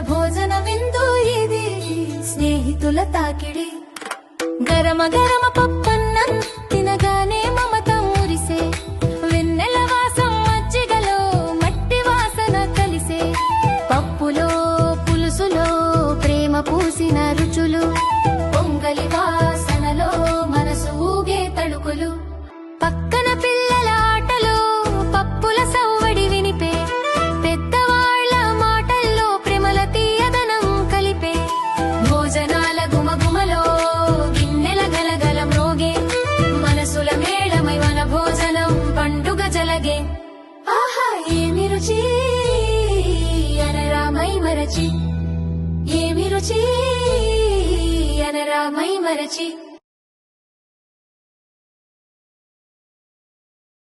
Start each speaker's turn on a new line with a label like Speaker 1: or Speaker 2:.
Speaker 1: భోజన విందు ఇది స్నేహితుల తాకిడి గరమ గరమ పప్పన్నం తినగానే మమత మురిసే వెన్నెల వాసం మజ్జిగలో మట్టి వాసన కలిసే పప్పులో పులుసులో ప్రేమ పూసిన రుచులు పొంగలి వాసనలో మనసు ఊగే తళుకులు పక్కన పిల్లల ఆటలు పప్పుల సవ్వడి వినిపే పెద్దవాళ్ల మాటల్లో ప్రేమల తీయదనం కలిపే భోజనాల గుమగుమలో గిన్నెల గలగల మ్రోగే మనసుల మేళమై మన భోజనం పండుగ జలగే ఆహా ఏమి రుచి అనరామై మరచి ఏమి రుచి అనరామై మరచి